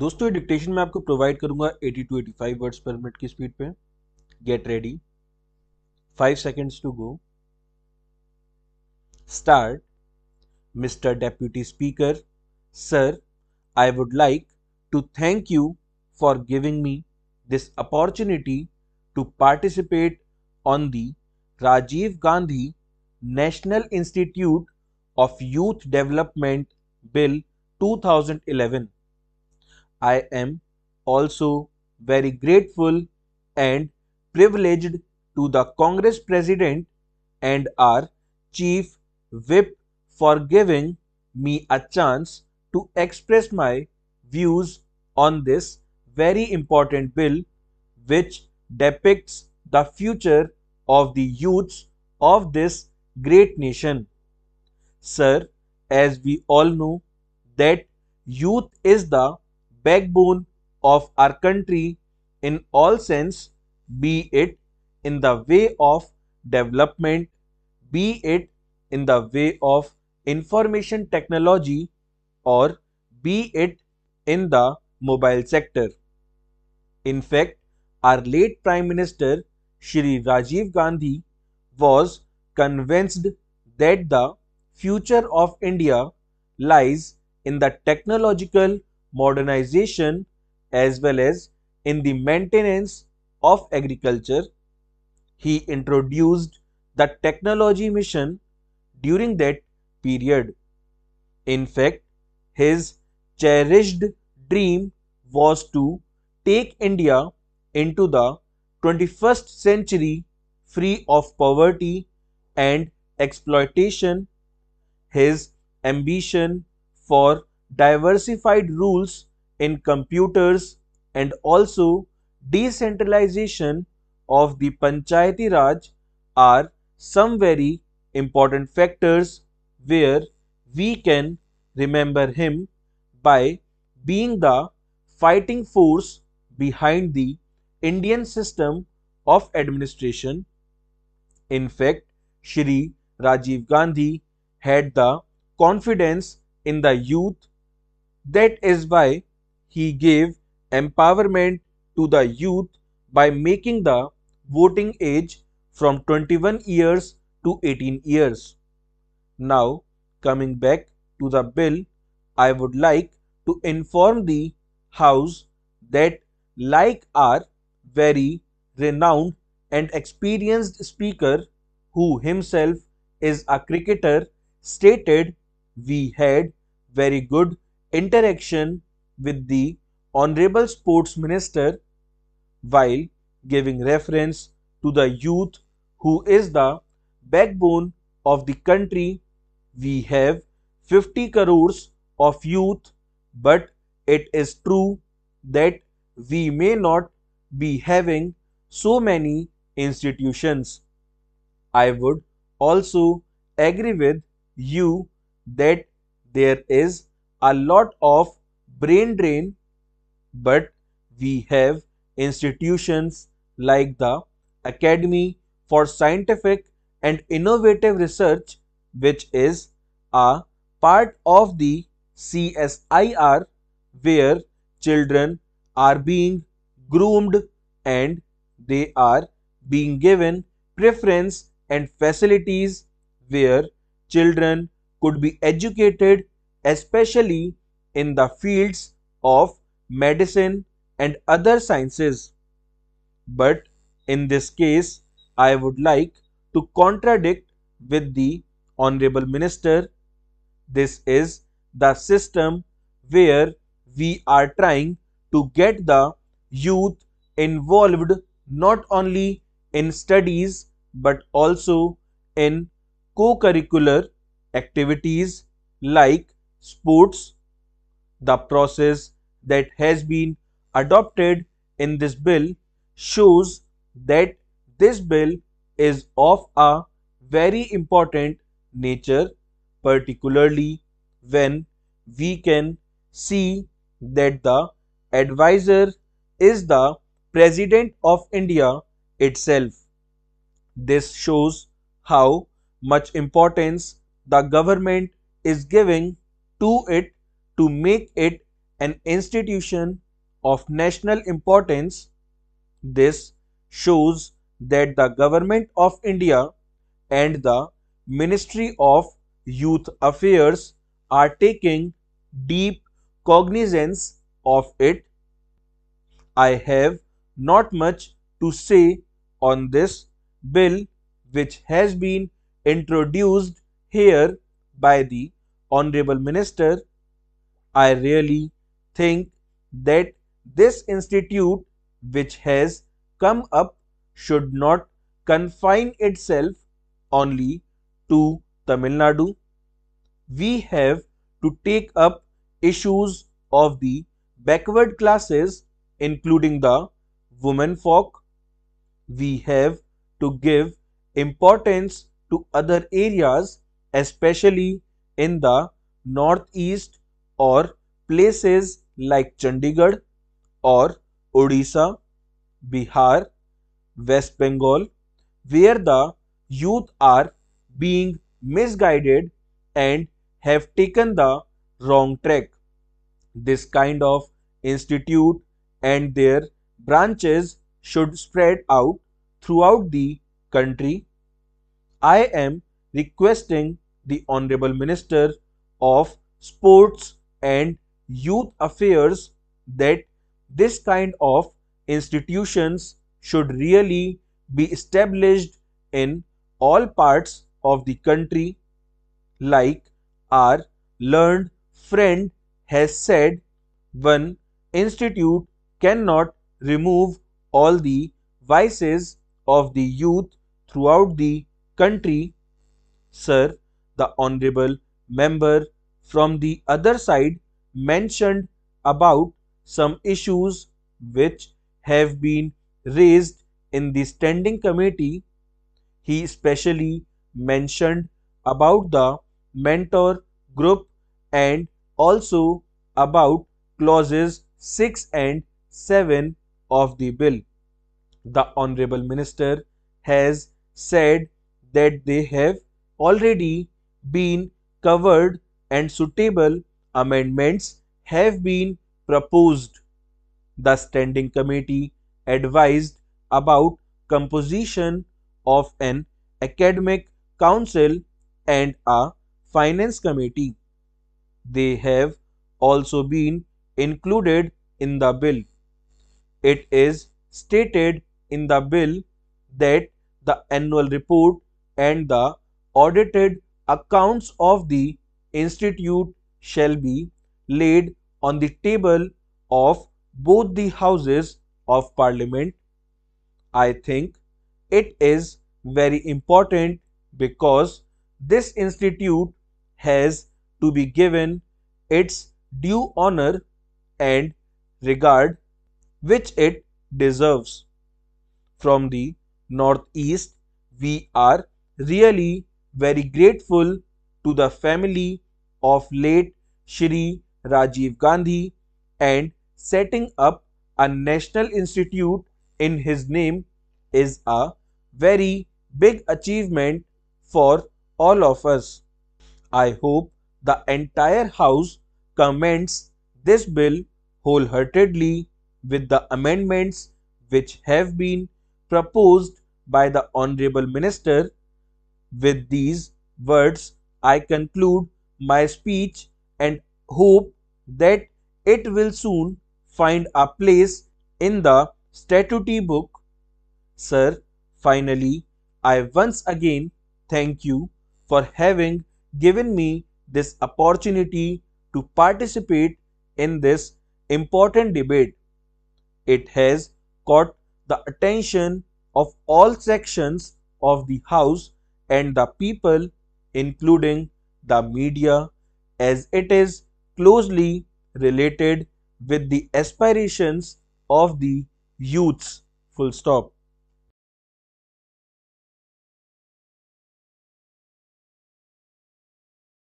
दोस्तों ये डिक्टेशन में आपको प्रोवाइड करूंगा 80 to 85 वर्ड्स पर मिनट की स्पीड पे। Get ready. 5 seconds to go। Start. Mister deputy speaker, sir, I would like to thank you for giving me this opportunity to participate on the Rajiv Gandhi National Institute of Youth Development Bill 2011. I am also very grateful and privileged to the Congress President and our Chief Whip for giving me a chance to express my views on this very important bill, which depicts the future of the youths of this great nation. Sir, as we all know that youth is the backbone of our country in all sense, be it in the way of development, be it in the way of information technology, or be it in the mobile sector. In fact, our late Prime Minister Shri Rajiv Gandhi was convinced that the future of India lies in the technological modernization as well as in the maintenance of agriculture. He introduced the technology mission during that period. In fact, his cherished dream was to take India into the 21st century free of poverty and exploitation. His ambition for diversified rules in computers and also decentralization of the Panchayati Raj are some very important factors where we can remember him by being the fighting force behind the Indian system of administration. In fact, Shri Rajiv Gandhi had the confidence in the youth. That is why he gave empowerment to the youth by making the voting age from 21 years to 18 years. Now, coming back to the bill, I would like to inform the House that, like our very renowned and experienced speaker, who himself is a cricketer, stated, we had very good interaction with the Honorable Sports Minister while giving reference to the youth who is the backbone of the country. We have 50 crores of youth, but it is true that we may not be having so many institutions. I would also agree with you that there is a lot of brain drain, but we have institutions like the Academy for Scientific and Innovative Research, which is a part of the CSIR, where children are being groomed and they are being given preference and facilities where children could be educated, especially in the fields of medicine and other sciences. But in this case, I would like to contradict with the Honorable Minister. This is the system where we are trying to get the youth involved not only in studies but also in co-curricular activities like sports. The process that has been adopted in this bill shows that this bill is of a very important nature, particularly when we can see that the advisor is the President of India itself. This shows how much importance the government is giving to it to make it an institution of national importance. This shows that the Government of India and the Ministry of Youth Affairs are taking deep cognizance of it. I have not much to say on this bill, which has been introduced here by the Honorable Minister. I really think that this institute which has come up should not confine itself only to Tamil Nadu. We have to take up issues of the backward classes, including the women folk. We have to give importance to other areas, especially in the northeast or places like Chandigarh or Odisha, Bihar, West Bengal, where the youth are being misguided and have taken the wrong track. This kind of institute and their branches should spread out throughout the country. I am requesting the Honorable Minister of Sports and Youth Affairs that this kind of institutions should really be established in all parts of the country. Like our learned friend has said, one institute cannot remove all the vices of the youth throughout the country. Sir, the honorable member from the other side mentioned about some issues which have been raised in the standing committee. He especially mentioned about the mentor group and also about clauses 6 and 7 of the bill. The Honorable Minister has said that they have already been covered and suitable amendments have been proposed. The Standing Committee advised about composition of an academic council and a finance committee. They have also been included in the bill. It is stated in the bill that the annual report and the audited accounts of the institute shall be laid on the table of both the houses of parliament. I think it is very important because this institute has to be given its due honor and regard which it deserves. From the northeast, we are really very grateful to the family of late Shri Rajiv Gandhi, and setting up a national institute in his name is a very big achievement for all of us. I hope the entire House commends this bill wholeheartedly with the amendments which have been proposed by the Honorable Minister. With these words, I conclude my speech and hope that it will soon find a place in the statutory book. Sir, finally, I once again thank you for having given me this opportunity to participate in this important debate. It has caught the attention of all sections of the House and the people, including the media, as it is closely related with the aspirations of the youths. Full stop.